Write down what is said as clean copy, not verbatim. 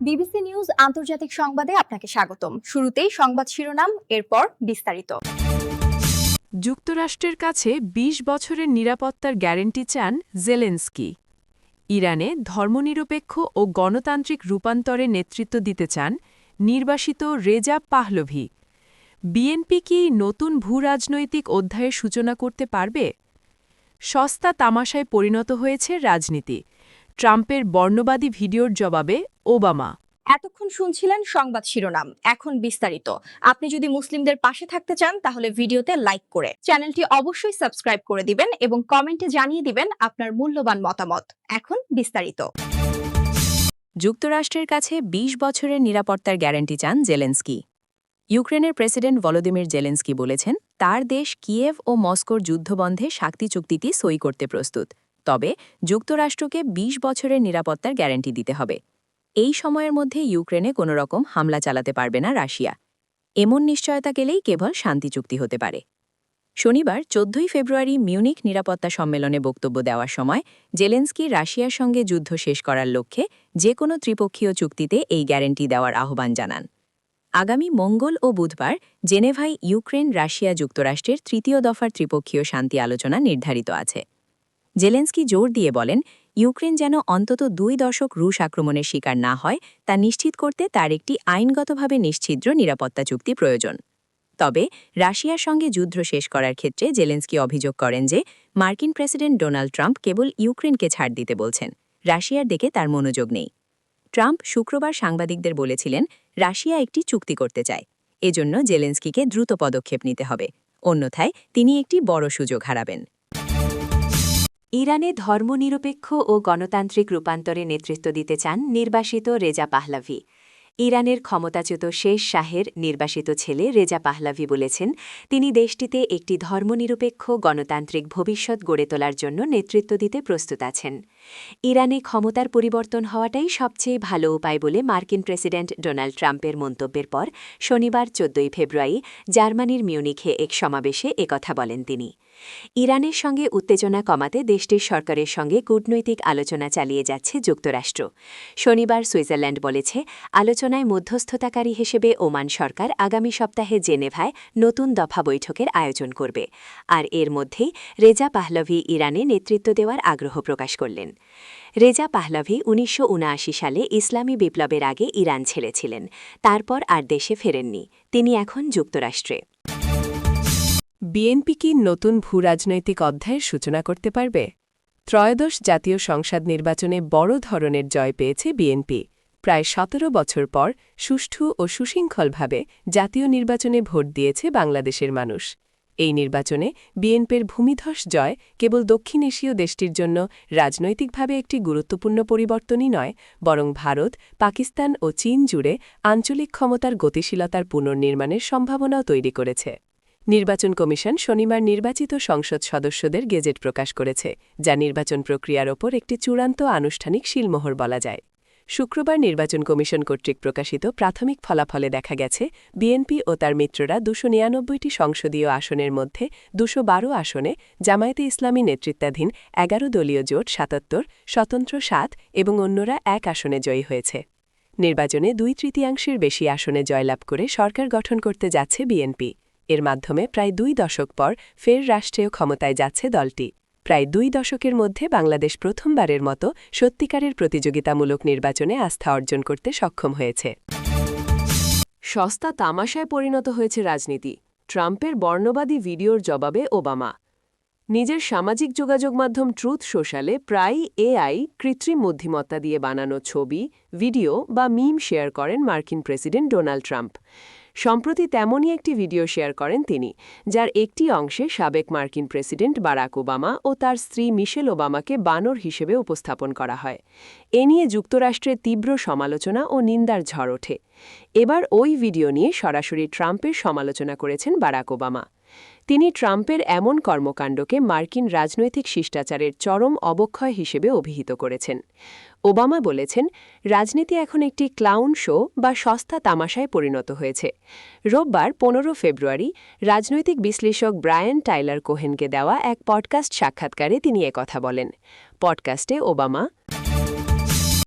BBC news আন্তর্জাতিক সংবাদে আপনাকে স্বাগতম। শুরুতেই সংবাদ শিরোনাম, এরপর বিস্তারিত। যুক্তরাষ্ট্রের কাছে ২০ বছরের নিরাপত্তার গ্যারান্টি চান জেলেনস্কি। ইরানে ধর্মনিরপেক্ষ ও গণতান্ত্রিক রূপান্তরে নেতৃত্ব দিতে চান নির্বাসিত রেজা পাহলভি। বিএনপি কি নতুন ভূরাজনৈতিক অধ্যায়ের সূচনা করতে পারবে? সস্তা তামাশায় পরিণত হয়েছে রাজনীতি। ট্রাম্পের বর্ণবাদী ভিডিওর জবাবে ওবামা। এতক্ষণ শুনছিলেন সংবাদ শিরোনাম, এখন বিস্তারিত। আপনি যদি মুসলিমদের পাশে থাকতে চান তাহলে ভিডিওতে লাইক করে চ্যানেলটি অবশ্যই সাবস্ক্রাইব করে দিবেন এবং কমেন্টে জানিয়ে দিবেন আপনার মূল্যবান মতামত। এখন বিস্তারিত। যুক্তরাষ্ট্রের কাছে ২০ বছরের নিরাপত্তার গ্যারান্টি চান জেলেনস্কি। ইউক্রেনের প্রেসিডেন্ট ভলোদিমির জেলেনস্কি বলেছেন তার দেশ কিয়েভ ও মস্কোর যুদ্ধবন্ধে শান্তি চুক্তিটি সই করতে প্রস্তুত, তবে যুক্তরাষ্ট্রকে ২০ বছরের নিরাপত্তার গ্যারান্টি দিতে হবে। এই সময়ের মধ্যে ইউক্রেনে কোনো রকম হামলা চালাতে পারবে না রাশিয়া। এমন নিশ্চয়তা গেলেই কেবল শান্তি চুক্তি হতে পারে। শনিবার ১৪ ফেব্রুয়ারি মিউনিখ নিরাপত্তা সম্মেলনে বক্তব্য দেওয়ার সময় জেলেনস্কি রাশিয়ার সঙ্গে যুদ্ধ শেষ করার লক্ষ্যে যে কোনো ত্রিপক্ষীয় চুক্তিতে এই গ্যারান্টি দেওয়ার আহ্বান জানান। আগামী মঙ্গল ও বুধবার জেনেভায় ইউক্রেন, রাশিয়া, যুক্তরাষ্ট্রের তৃতীয় দফার ত্রিপক্ষীয় শান্তি আলোচনা নির্ধারিত আছে। জেলেনস্কি জোর দিয়ে বলেন, ইউক্রেন যেন অন্তত ২ দশক রুশ আক্রমণের শিকার না হয় তা নিশ্চিত করতে তার একটি আইনগতভাবে নিশ্ছিদ্র নিরাপত্তা চুক্তি প্রয়োজন। তবে রাশিয়ার সঙ্গে যুদ্ধ শেষ করার ক্ষেত্রে জেলেনস্কি অভিযোগ করেন যে মার্কিন প্রেসিডেন্ট ডোনাল্ড ট্রাম্প কেবল ইউক্রেনকে ছাড় দিতে বলছেন, রাশিয়ার দিকে তার মনোযোগ নেই। ট্রাম্প শুক্রবার সাংবাদিকদের বলেছিলেন রাশিয়া একটি চুক্তি করতে চায়, এজন্য জেলেনস্কিকে দ্রুত পদক্ষেপ নিতে হবে, অন্যথায় তিনি একটি বড় সুযোগ হারাবেন। ইরানে ধর্মনিরপেক্ষ ও গণতান্ত্রিক রূপান্তরে নেতৃত্ব দিতে চান নির্বাসিত রেজা পাহলাভি। ইরানের ক্ষমতাচ্যুত শেষ শাহের নির্বাসিত ছেলে রেজা পাহলাভি বলেছেন তিনি দেশটিতে একটি ধর্মনিরপেক্ষ গণতান্ত্রিক ভবিষ্যৎ গড়ে তোলার জন্য নেতৃত্ব দিতে প্রস্তুত আছেন। ইরানে ক্ষমতার পরিবর্তন হওয়াটাই সবচেয়ে ভালো উপায় বলে মার্কিন প্রেসিডেন্ট ডোনাল্ড ট্রাম্পের মন্তব্যের পর শনিবার ১৪ ফেব্রুয়ারি জার্মানির মিউনিখে এক সমাবেশে একথা বলেন তিনি। ইরানের সঙ্গে উত্তেজনা কমাতে দেশটির সরকারের সঙ্গে কূটনৈতিক আলোচনা চালিয়ে যাচ্ছে যুক্তরাষ্ট্র। শনিবার সুইজারল্যান্ড বলেছে আলোচনায় মধ্যস্থতাকারী হিসেবে ওমান সরকার আগামী সপ্তাহে জেনেভায় নতুন দফা বৈঠকের আয়োজন করবে। আর এর মধ্যেই রেজা পাহলভি ইরানে নেতৃত্ব দেওয়ার আগ্রহ প্রকাশ করলেন। রেজা পাহলভি ১৯৭৯ সালে ইসলামী বিপ্লবের আগে ইরান ছেড়েছিলেন, তারপর আর দেশে ফেরেননি। তিনি এখন যুক্তরাষ্ট্রে। বিএনপি কি নতুন ভূরাজনৈতিক অধ্যায়ের সূচনা করতে পারবে? ত্রয়োদশ জাতীয় সংসদ নির্বাচনে বড় ধরনের জয় পেয়েছে বিএনপি। প্রায় ১৭ বছর পর সুষ্ঠু ও সুশৃঙ্খলভাবে জাতীয় নির্বাচনে ভোট দিয়েছে বাংলাদেশের মানুষ। এই নির্বাচনে বিএনপির ভূমিধস জয় কেবল দক্ষিণ এশীয় দেশটির জন্য রাজনৈতিকভাবে একটি গুরুত্বপূর্ণ পরিবর্তনই নয়, বরং ভারত, পাকিস্তান ও চীন জুড়ে আঞ্চলিক ক্ষমতার গতিশীলতার পুনর্নির্মাণের সম্ভাবনাও তৈরি করেছে। নির্বাচন কমিশন শনিবার নির্বাচিত সংসদ সদস্যদের গেজেট প্রকাশ করেছে, যা নির্বাচন প্রক্রিয়ার ওপর একটি চূড়ান্ত আনুষ্ঠানিক শিলমোহর বলা যায়। শুক্রবার নির্বাচন কমিশন কর্তৃক প্রকাশিত প্রাথমিক ফলাফলে দেখা গেছে বিএনপি ও তার মিত্ররা ২৯৯টি সংসদীয় আসনের মধ্যে ২১২ আসনে, জামায়াতে ইসলামী নেতৃত্বাধীন ১১ দলীয় জোট ৭৭, স্বতন্ত্র ৭ এবং অন্যরা ১ আসনে জয়ী হয়েছে। নির্বাচনে ২/৩ বেশি আসনে জয়লাভ করে সরকার গঠন করতে যাচ্ছে বিএনপি। এর মাধ্যমে প্রায় ২ দশক পর ফের রাষ্ট্রীয় ক্ষমতায় যাচ্ছে দলটি। প্রায় ২ দশকের মধ্যে বাংলাদেশ প্রথমবারের মতো সত্যিকারের প্রতিযোগিতামূলক নির্বাচনে আস্থা অর্জন করতে সক্ষম হয়েছে। সস্তা তামাশায় পরিণত হয়েছে রাজনীতি। ট্রাম্পের বর্ণবাদী ভিডিওর জবাবে ওবামা। নিজের সামাজিক যোগাযোগ মাধ্যম ট্রুথ সোশ্যালে প্রায়ই এআই, কৃত্রিম বুদ্ধিমত্তা দিয়ে বানানো ছবি, ভিডিও বা মিম শেয়ার করেন মার্কিন প্রেসিডেন্ট ডোনাল্ড ট্রাম্প। সম্প্রতি তেমনই একটি ভিডিও শেয়ার করেন তিনি, যার একটি অংশে সাবেক মার্কিন প্রেসিডেন্ট বারাক ওবামা ও তার স্ত্রী মিশেল ওবামাকে বানর হিসেবে উপস্থাপন করা হয়। এ নিয়ে যুক্তরাষ্ট্রের তীব্র সমালোচনা ও নিন্দার ঝড় ওঠে। এবার ওই ভিডিও নিয়ে সরাসরি ট্রাম্পের সমালোচনা করেছেন বারাক ওবামা। তিনি ট্রাম্পের এমন কর্মকাণ্ডকে মার্কিন রাজনৈতিক শিষ্টাচারের চরম অবক্ষয় হিসেবে অভিহিত করেছেন। ওবামা বলেছেন, রাজনীতি এখন একটি ক্লাউন শো বা সস্তা তামাশায় পরিণত হয়েছে। রোববার ১৫ ফেব্রুয়ারি রাজনৈতিক বিশ্লেষক ব্রায়ান টাইলার কোহেনকে দেওয়া এক পডকাস্ট সাক্ষাৎকারে তিনি একথা বলেন। পডকাস্টে ওবামা